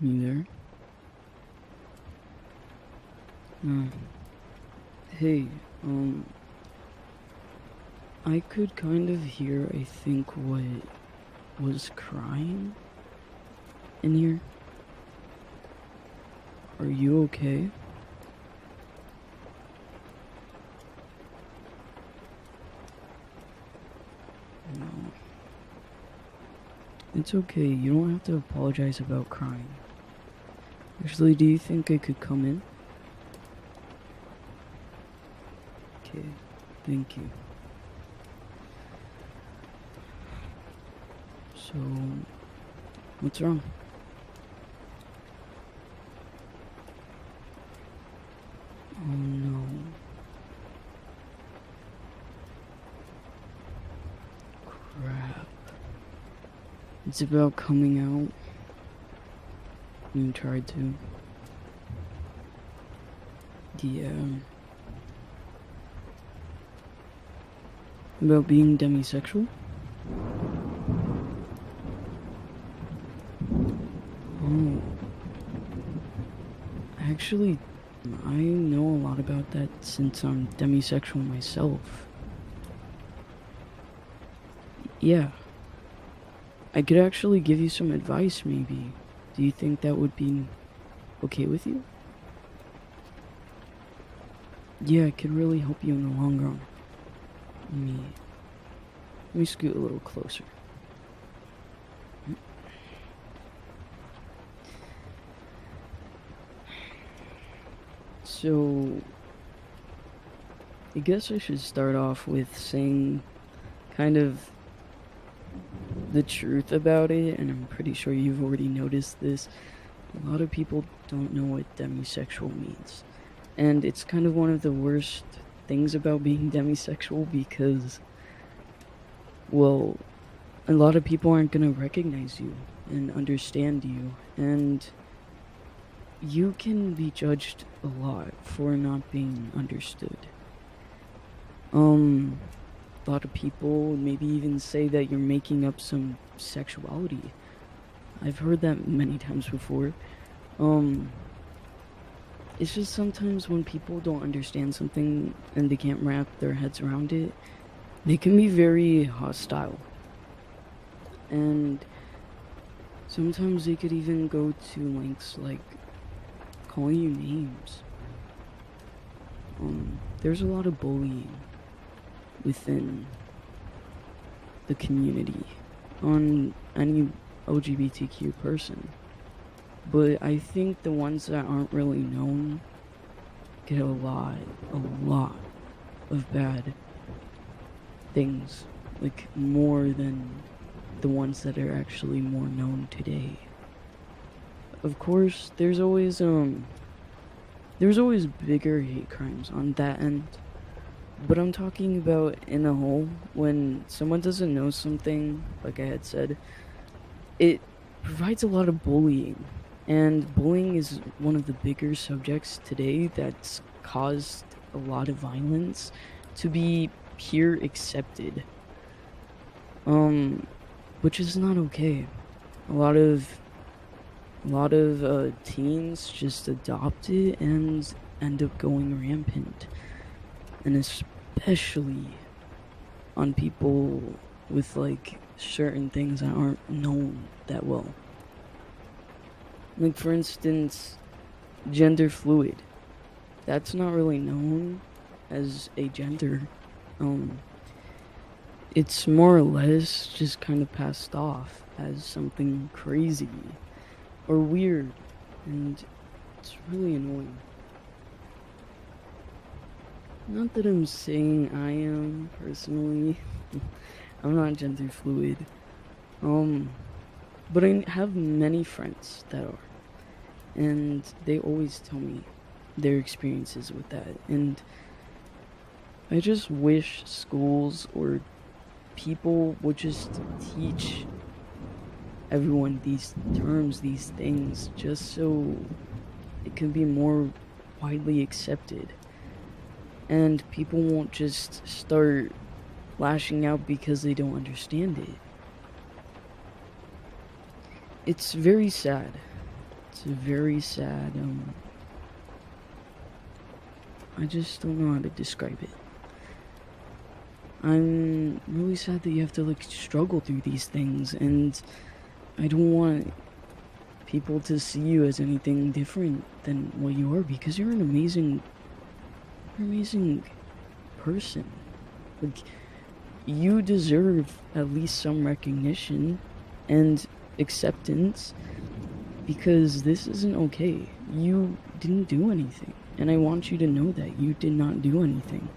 You there? Uh, hey, I could kind of hear, I think, what was crying in here. Are you okay? No. It's okay, you don't have to apologize about crying. Actually, do you think I could come in? Okay, thank you. So, what's wrong? Oh no. Crap. It's about coming out. You tried to. Yeah. About being demisexual? Oh. Actually, I know a lot about that since I'm demisexual myself. Yeah. I could actually give you some advice, maybe. Do you think that would be okay with you? Yeah, it could really help you in the long run. Let me scoot a little closer. So, I guess I should start off with saying kind of the truth about it, and I'm pretty sure you've already noticed this. A lot of people don't know what demisexual means. And it's kind of one of the worst things about being demisexual because, well, a lot of people aren't going to recognize you and understand you, and you can be judged a lot for not being understood. A lot of people maybe even say that you're making up some sexuality. I've heard that many times before. It's just sometimes when people don't understand something and they can't wrap their heads around it, they can be very hostile. And sometimes they could even go to lengths like calling you names. There's a lot of bullying within the community on any LGBTQ person. But I think the ones that aren't really known get a lot of bad things. Like, more than the ones that are actually more known today. Of course, there's always bigger hate crimes on that end. But I'm talking about in a whole, when someone doesn't know something, like I had said, it provides a lot of bullying. And bullying is one of the bigger subjects today that's caused a lot of violence to be peer accepted. Which is not okay. A lot of teens just adopt it and end up going rampant. And especially on people with like certain things that aren't known that well. Like, for instance, gender fluid. That's not really known as a gender. It's more or less just kind of passed off as something crazy or weird, and it's really annoying. Not that I'm saying I am, personally. I'm not gender fluid. But I have many friends that are. And they always tell me their experiences with that. And I just wish schools or people would just teach everyone these terms, these things, just so it can be more widely accepted. And people won't just start lashing out because they don't understand it. It's very sad It's very sad. I just don't know how to describe it. I'm really sad that you have to like struggle through these things, and I don't want people to see you as anything different than what you are, because you're an amazing person. Like, you deserve at least some recognition and acceptance, because this isn't okay. You didn't do anything, and I want you to know that you did not do anything.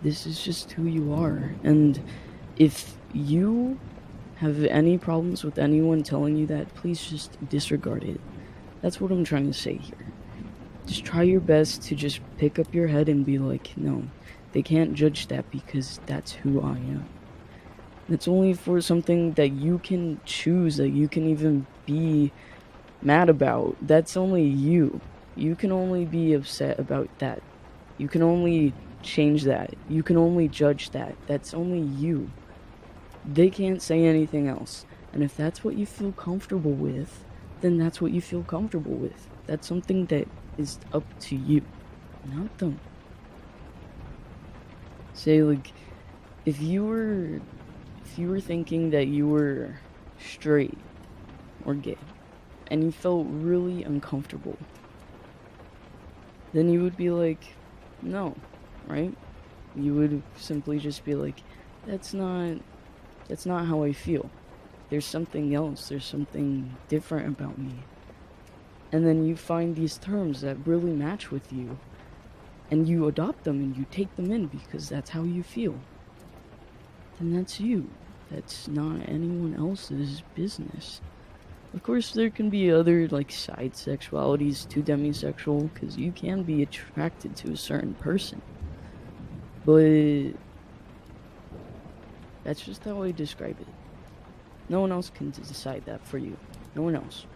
This is just who you are, and if you have any problems with anyone telling you that, please just disregard it. That's what I'm trying to say here. Just try your best to just pick up your head and be like, no, they can't judge that because that's who I am. That's only for something that you can choose, that you can even be mad about. That's only you. You can only be upset about that. You can only change that. You can only judge that. That's only you. They can't say anything else. And if that's what you feel comfortable with, then that's what you feel comfortable with. That's something that is up to you, not them. Say, like, if you were thinking that you were straight or gay and you felt really uncomfortable, then you would be like, no, right? You would simply just be like, that's not how I feel. There's something else, there's something different about me. And then you find these terms that really match with you, and you adopt them and you take them in because that's how you feel. Then that's you. That's not anyone else's business. Of course, there can be other, like, side sexualities to demisexual, because you can be attracted to a certain person. But that's just how I describe it. No one else can decide that for you. No one else.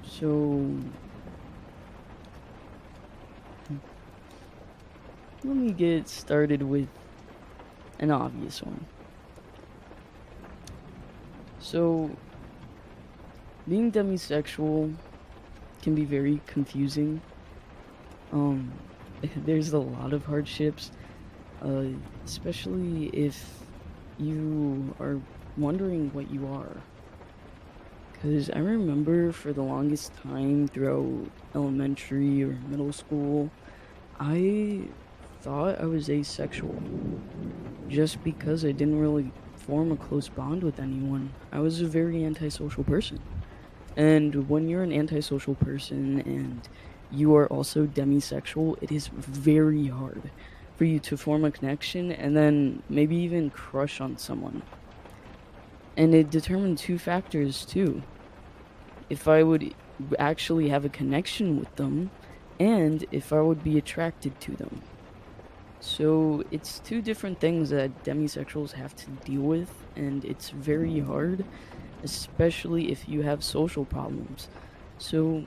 So, let me get started with an obvious one. So, being demisexual can be very confusing. There's a lot of hardships, especially if you are wondering what you are. Because I remember for the longest time throughout elementary or middle school, I thought I was asexual. Just because I didn't really form a close bond with anyone. I was a very antisocial person. And when you're an antisocial person and you are also demisexual, it is very hard for you to form a connection and then maybe even crush on someone. And it determined two factors too. If I would actually have a connection with them, and if I would be attracted to them. So it's two different things that demisexuals have to deal with, and it's very hard, especially if you have social problems. So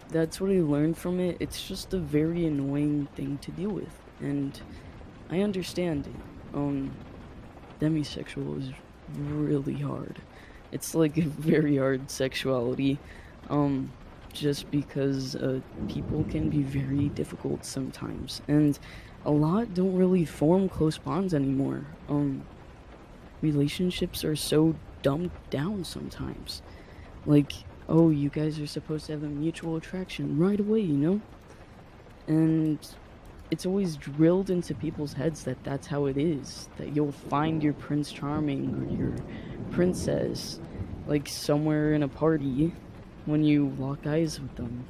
that's what I learned from it. It's just a very annoying thing to deal with, and I understand it. Demisexual is really hard. It's like a very hard sexuality, just because people can be very difficult sometimes, and a lot don't really form close bonds anymore. Relationships are so dumbed down sometimes. Like, oh, you guys are supposed to have a mutual attraction right away, you know? And it's always drilled into people's heads that that's how it is, that you'll find your Prince Charming or your princess, like, somewhere in a party when you lock eyes with them.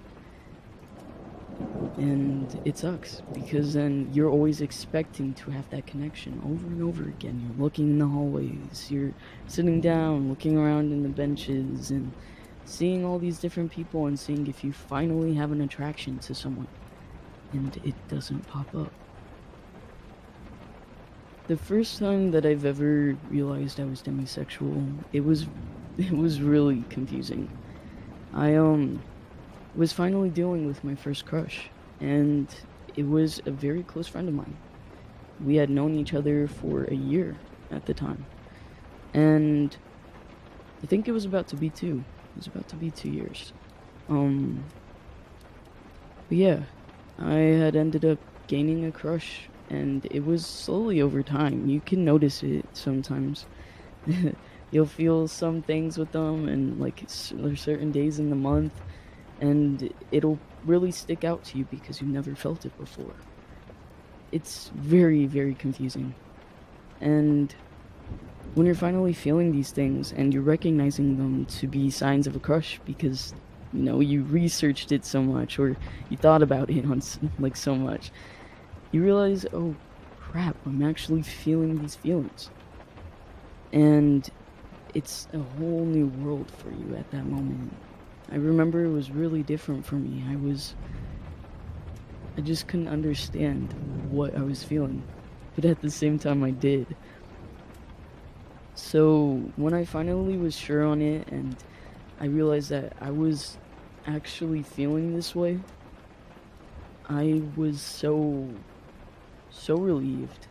And it sucks, because then you're always expecting to have that connection over and over again. You're looking in the hallways, you're sitting down, looking around in the benches, and seeing all these different people and seeing if you finally have an attraction to someone. And it doesn't pop up. The first time that I've ever realized I was demisexual, it was really confusing. I was finally dealing with my first crush, and it was a very close friend of mine. We had known each other for a year, at the time. And I think it was about to be 2. It was about to be 2 years. But yeah, I had ended up gaining a crush, and it was slowly over time. You can notice it sometimes. You'll feel some things with them, and like there's certain days in the month, and it'll really stick out to you because you never felt it before. It's very, very confusing. And when you're finally feeling these things and you're recognizing them to be signs of a crush because you researched it so much, or you thought about it on like so much, you realize, oh crap, I'm actually feeling these feelings. And it's a whole new world for you at that moment. I remember it was really different for me. I just couldn't understand what I was feeling, but at the same time I did. So when I finally was sure on it and I realized that I was actually feeling this way, I was so relieved.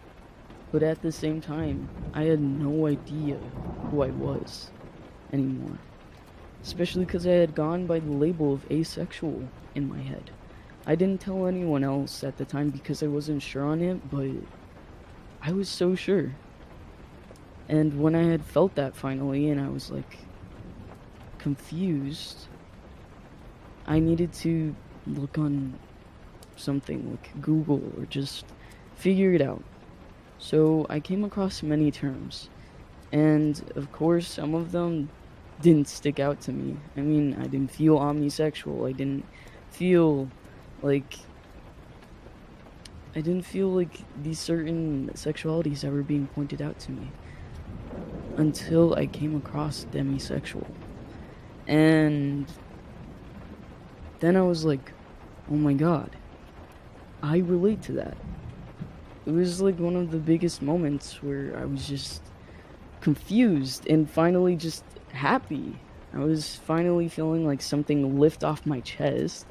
But at the same time, I had no idea who I was anymore. Especially because I had gone by the label of asexual in my head. I didn't tell anyone else at the time because I wasn't sure on it, but I was so sure. And when I had felt that finally, and I was like confused, I needed to look on something like Google or just figure it out. So I came across many terms, and of course some of them didn't stick out to me. I mean, I didn't feel omnisexual. I didn't feel like these certain sexualities that were being pointed out to me until I came across demisexual. And then I was like, oh my god, I relate to that. It was like one of the biggest moments where I was just confused and finally just happy. I was finally feeling like something lift off my chest,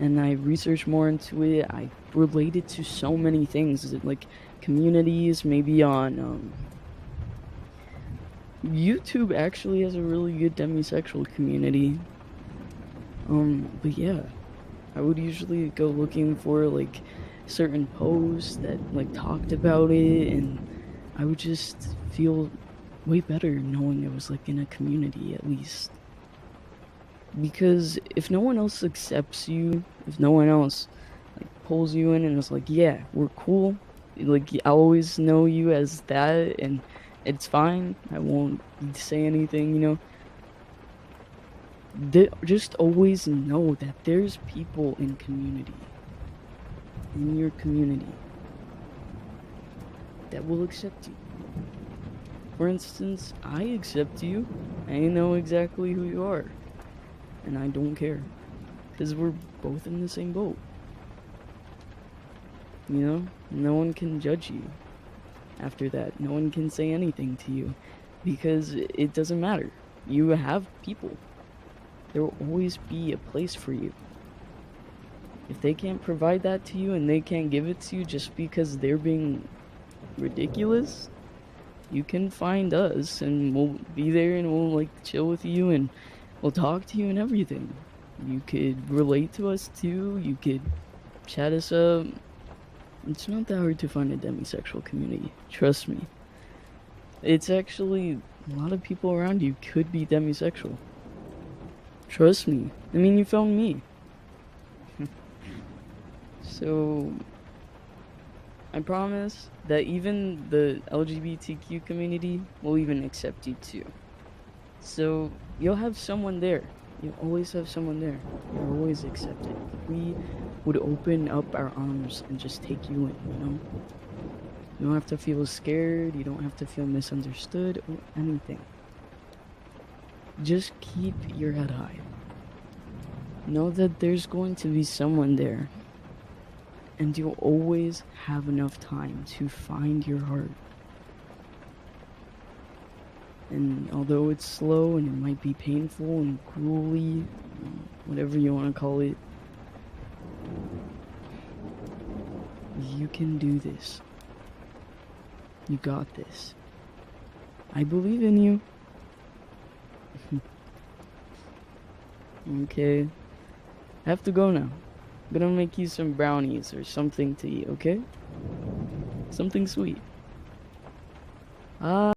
and I researched more into it. I related to so many things, like communities, maybe on YouTube actually has a really good demisexual community. But yeah, I would usually go looking for like certain posts that like talked about it, and I would just feel way better knowing I was like in a community at least. Because if no one else accepts you, if no one else like pulls you in and is like, yeah, we're cool, like I always know you as that, and it's fine, I won't say anything. Just always know that there's people in your community, that will accept you. For instance, I accept you. I know exactly who you are, and I don't care, because we're both in the same boat. No one can judge you after that. No one can say anything to you, because it doesn't matter. You have people. There will always be a place for you. If they can't provide that to you and they can't give it to you just because they're being ridiculous, you can find us and we'll be there and we'll like chill with you and we'll talk to you and everything. You could relate to us too. You could chat us up. It's not that hard to find a demisexual community. Trust me. It's actually a lot of people around you could be demisexual. Trust me. I mean, you found me. So, I promise that even the LGBTQ community will even accept you too. So, you'll have someone there. You'll always have someone there. You're always accepted. We would open up our arms and just take you in, You don't have to feel scared. You don't have to feel misunderstood or anything. Just keep your head high. Know that there's going to be someone there. And you'll always have enough time to find your heart. And although it's slow and it might be painful and gruely, whatever you want to call it, you can do this. You got this. I believe in you. Okay. I have to go now. I'm gonna make you some brownies or something to eat, okay? Something sweet. Ah.